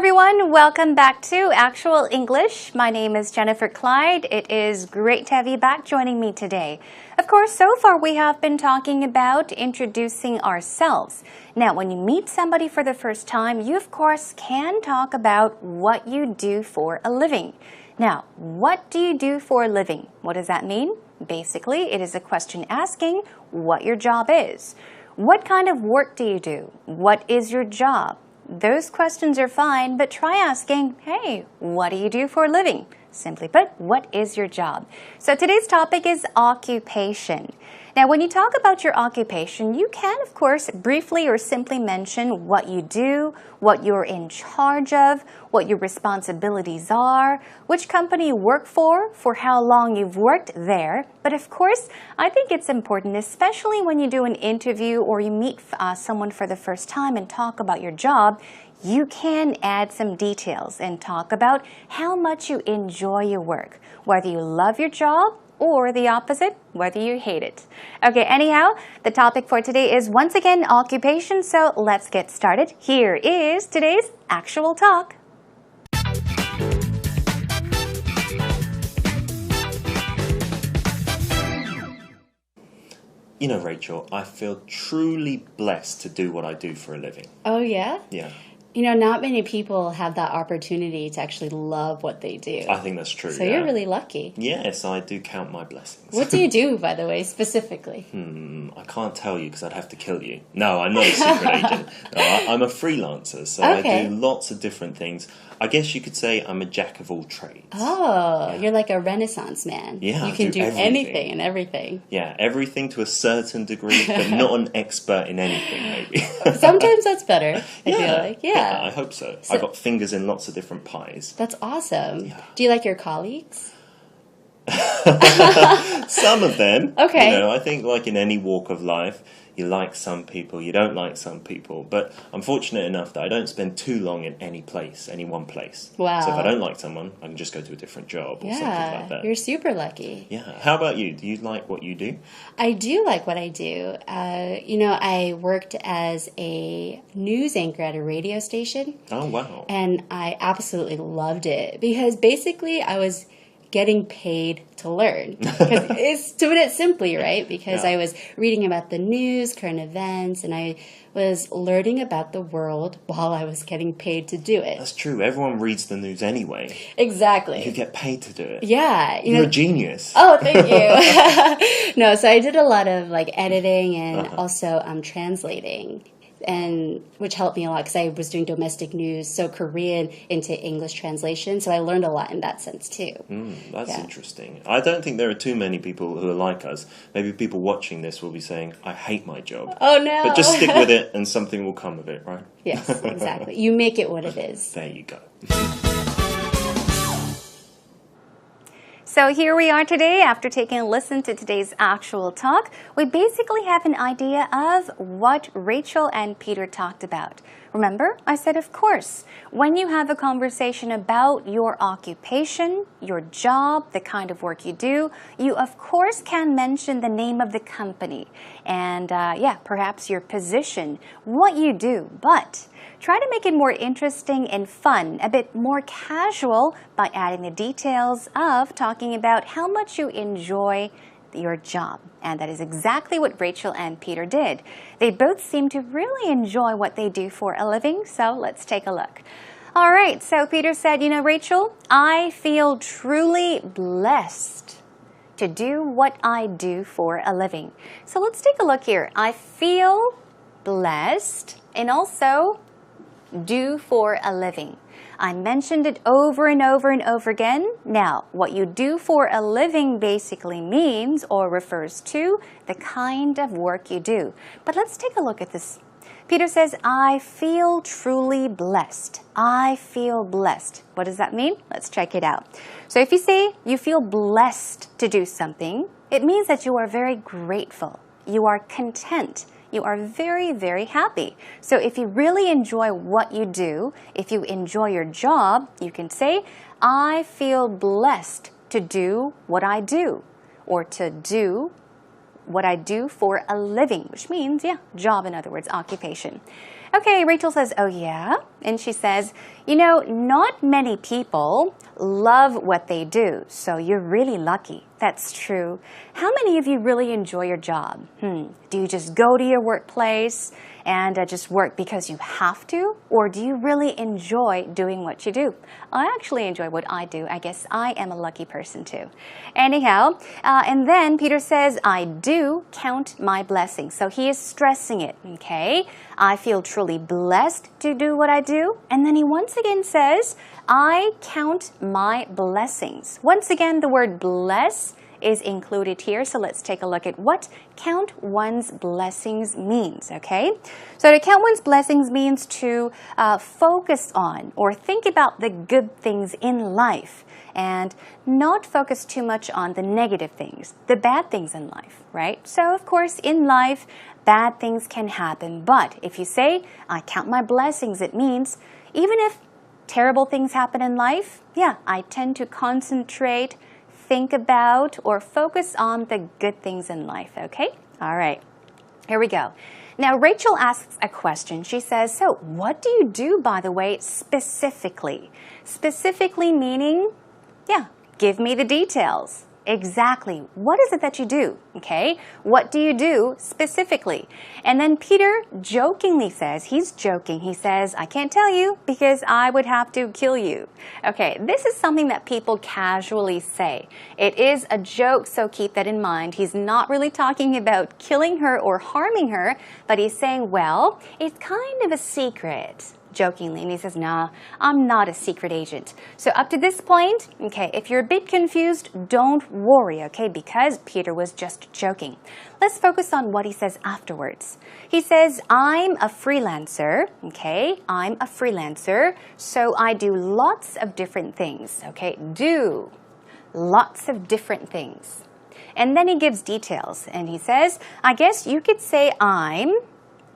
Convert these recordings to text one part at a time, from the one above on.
everyone, welcome back to Actual English. My name is Jennifer Clyde. It is great to have you back joining me today. Of course, so far we have been talking about introducing ourselves. Now, when you meet somebody for the first time, you of course can talk about what you do for a living. Now, what do you do for a living? What does that mean? Basically, it is a question asking what your job is. What kind of work do you do? What is your job? Those questions are fine, but try asking, hey, what do you do for a living? Simply put, what is your job? So today's topic is occupation. Now, when you talk about your occupation, you can, of course, briefly or simply mention what you do, what you're in charge of, what your responsibilities are, which company you work for how long you've worked there. But of course, I think it's important, especially when you do an interview or you meet someone for the first time and talk about your job, you can add some details and talk about how much you enjoy your work, whether you love your job or the opposite, whether you hate it. Okay, anyhow, the topic for today is once again occupation, so let's get started. Here is today's actual talk. You know, Rachel, I feel truly blessed to do what I do for a living. Oh, yeah? Yeah. You know, not many people have that opportunity to actually love what they do. I think that's true. So you're really lucky. Yes, I do count my blessings. What do you do, by the way, specifically? I can't tell you because I'd have to kill you. No, I'm not a secret agent. No, I'm a freelancer, so Okay. I do lots of different things. I guess you could say I'm a jack of all trades. Oh, You're like a Renaissance man. Yeah, You I can do do everything. anything and everything. Yeah, everything to a certain degree, but not an expert in anything, maybe. Sometimes that's better, I feel like. Yeah. I hope so. I got fingers in lots of different pies. That's awesome. Yeah. Do you like your colleagues? Some of them. Okay. You know, I think like in any walk of life, you like some people, you don't like some people. But I'm fortunate enough that I don't spend too long in any one place. Wow. So if I don't like someone, I can just go to a different job or something like that. You're super lucky. Yeah. How about you? Do you like what you do? I do like what I do. I worked as a news anchor at a radio station. Oh, wow. And I absolutely loved it because basically I was getting paid to learn. It's to put it simply, right? Because Yeah. I was reading about the news, current events, and I was learning about the world while I was getting paid to do it. That's true. Everyone reads the news anyway. Exactly. You get paid to do it. Yeah. You're a genius. Oh, thank you. No, so I did a lot of like editing and also translating, and which helped me a lot because I was doing domestic news, so Korean into English translation. So I learned a lot in that sense too. That's interesting. I don't think there are too many people who are like us. Maybe people watching this will be saying, I hate my job. Oh no. But just stick with it and something will come of it, right? Yes, exactly. You make it what it is. There you go. So here we are today after taking a listen to today's actual talk. We basically have an idea of what Rachel and Peter talked about. Remember, I said of course, when you have a conversation about your occupation, your job, the kind of work you do, you of course can mention the name of the company and perhaps your position, what you do, but try to make it more interesting and fun, a bit more casual by adding the details of talking about how much you enjoy your job. And that is exactly what Rachel and Peter did. They both seem to really enjoy what they do for a living, so let's take a look. All right, so Peter said, Rachel, I feel truly blessed to do what I do for a living. So let's take a look here. I feel blessed and also do for a living. I mentioned it over and over and over again. Now, what you do for a living basically means or refers to the kind of work you do. But let's take a look at this. Peter says, I feel truly blessed. I feel blessed. What does that mean? Let's check it out. So if you say you feel blessed to do something, it means that you are very grateful. You are content. You are very, very happy. So if you really enjoy what you do, if you enjoy your job, you can say, I feel blessed to do what I do, or to do what I do for a living, which means, job, in other words, occupation. Okay, Rachel says, oh yeah? And she says, you know, not many people love what they do, so you're really lucky. That's true. How many of you really enjoy your job? Do you just go to your workplace and just work because you have to? Or do you really enjoy doing what you do? I actually enjoy what I do. I guess I am a lucky person too. Anyhow, and then Peter says, I do count my blessings. So he is stressing it, okay? I feel truly blessed to do what I do. And then he once again says, I count my blessings. Once again, the word bless is included here. So let's take a look at what count one's blessings means, okay? So to count one's blessings means to focus on or think about the good things in life and not focus too much on the negative things, the bad things in life, right? So of course, in life, bad things can happen. But if you say, I count my blessings, it means even if terrible things happen in life, yeah, I tend to concentrate, think about, or focus on the good things in life, okay? All right, here we go. Now, Rachel asks a question. She says, so what do you do, by the way, specifically? Specifically meaning, yeah, give me the details. Exactly. What is it that you do? Okay. What do you do specifically? And then Peter jokingly says, he's joking. He says, I can't tell you because I would have to kill you. Okay. This is something that people casually say. It is a joke, so keep that in mind. He's not really talking about killing her or harming her, but he's saying, well, it's kind of a secret. Jokingly, and he says, nah, I'm not a secret agent. So up to this point, okay, if you're a bit confused, don't worry, okay, because Peter was just joking. Let's focus on what he says afterwards. He says, I'm a freelancer, okay, I'm a freelancer, so I do lots of different things, okay, do lots of different things. And then he gives details, and he says, I guess you could say I'm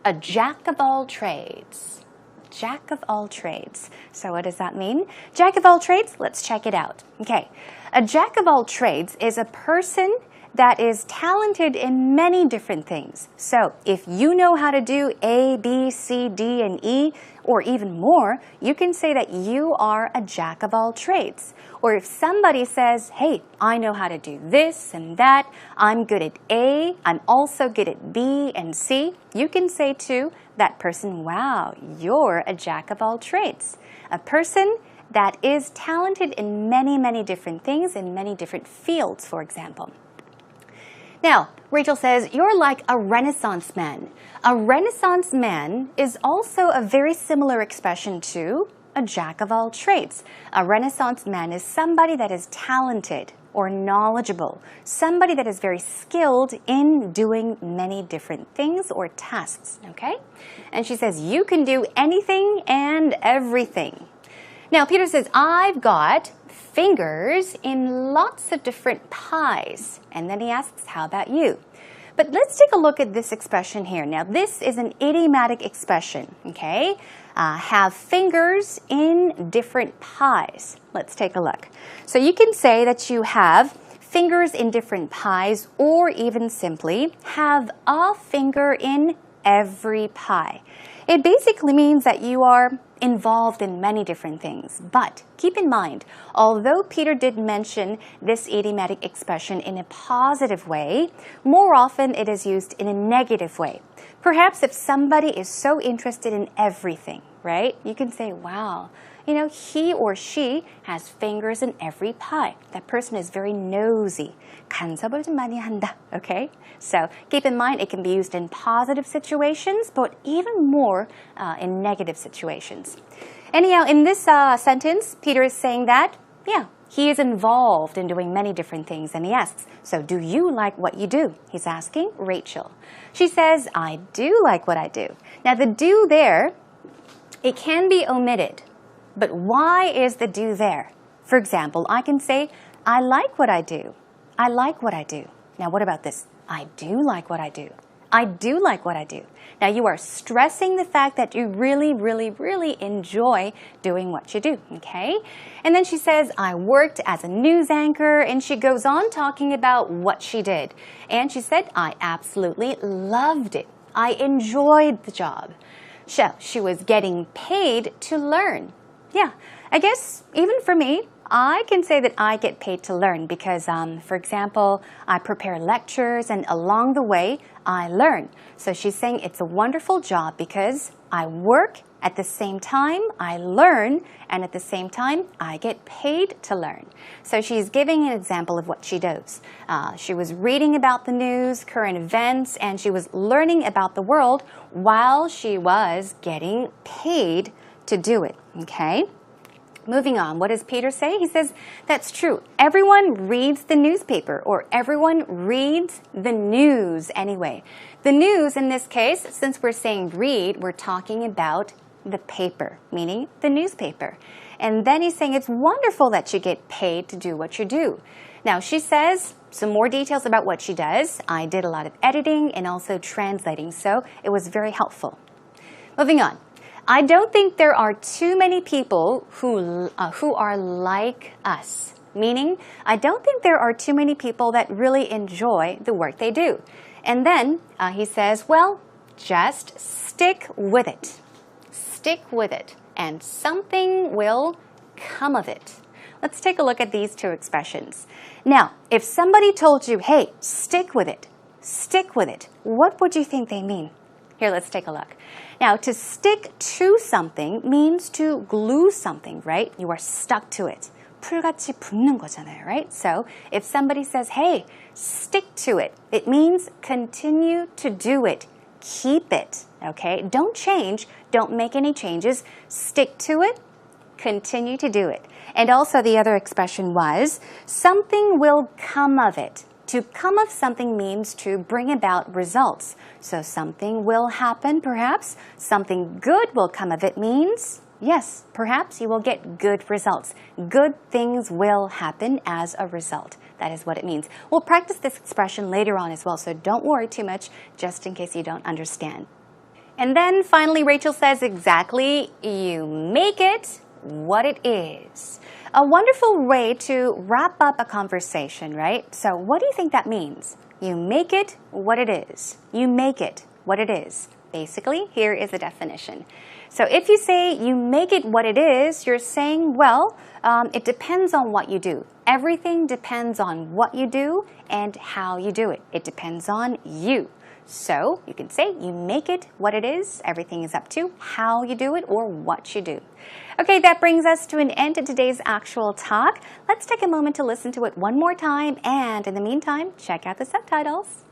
a jack of all trades. Jack of all trades. So what does that mean? Jack of all trades, let's check it out. Okay, a jack of all trades is a person that is talented in many different things. So if you know how to do A, B, C, D, and E, or even more, you can say that you are a jack of all trades. Or if somebody says, hey, I know how to do this and that, I'm good at A, I'm also good at B and C, you can say to that person, wow, you're a jack of all trades. A person that is talented in many, many different things, in many different fields, for example. Now, Rachel says, you're like a Renaissance man. A Renaissance man is also a very similar expression to a jack of all trades. A Renaissance man is somebody that is talented or knowledgeable, somebody that is very skilled in doing many different things or tasks, okay? And she says, you can do anything and everything. Now, Peter says, I've got fingers in lots of different pies. And then he asks, how about you? But let's take a look at this expression here. Now, this is an idiomatic expression, okay? Have fingers in different pies. Let's take a look. So you can say that you have fingers in different pies, or even simply have a finger in every pie. It basically means that you are involved in many different things. But keep in mind, although Peter did mention this idiomatic expression in a positive way, more often it is used in a negative way. Perhaps if somebody is so interested in everything, right? You can say, wow, you know, he or she has fingers in every pie. That person is very nosy. 간섭을 좀 많이 한다, okay? So keep in mind, it can be used in positive situations, but even more in negative situations. Anyhow, in this sentence, Peter is saying that, yeah, he is involved in doing many different things. And he asks, so do you like what you do? He's asking Rachel. She says, I do like what I do. Now, the do there, it can be omitted. But why is the do there? For example, I can say, I like what I do. I like what I do. Now, what about this? I do like what I do. I do like what I do. Now, you are stressing the fact that you really, really, really enjoy doing what you do, okay? And then she says, I worked as a news anchor, and she goes on talking about what she did. And she said, I absolutely loved it. I enjoyed the job. So she was getting paid to learn. Yeah, I guess even for me, I can say that I get paid to learn because, for example, I prepare lectures and along the way, I learn. So she's saying it's a wonderful job because I work, at the same time, I learn, and at the same time, I get paid to learn. So she's giving an example of what she does. She was reading about the news, current events, and she was learning about the world while she was getting paid to do it, okay? Moving on, what does Peter say? He says, that's true. Everyone reads the newspaper, or everyone reads the news anyway. The news in this case, since we're saying read, we're talking about the paper, meaning the newspaper. And then he's saying it's wonderful that you get paid to do what you do. Now, she says some more details about what she does. I did a lot of editing and also translating, so it was very helpful. Moving on. I don't think there are too many people who are like us. Meaning, I don't think there are too many people that really enjoy the work they do. And then he says, well, just stick with it. Stick with it, and something will come of it. Let's take a look at these two expressions. Now, if somebody told you, hey, stick with it, what would you think they mean? Here, let's take a look. Now, to stick to something means to glue something, right? You are stuck to it. 풀같이 붙는 거잖아요, right? So, if somebody says, hey, stick to it, it means continue to do it. Keep it, okay? Don't change. Don't make any changes. Stick to it. Continue to do it. And also the other expression was, something will come of it. To come of something means to bring about results. So something will happen, perhaps. Something good will come of it means, yes, perhaps you will get good results. Good things will happen as a result. That is what it means. We'll practice this expression later on as well, so don't worry too much, just in case you don't understand. And then finally, Rachel says exactly, you make it what it is. A wonderful way to wrap up a conversation, right? So what do you think that means? You make it what it is. You make it what it is. Basically, here is the definition. So if you say you make it what it is, you're saying, well, it depends on what you do. Everything depends on what you do and how you do it. It depends on you. So you can say you make it what it is. Everything is up to how you do it or what you do. Okay, that brings us to an end to today's actual talk. Let's take a moment to listen to it one more time, and in the meantime, check out the subtitles.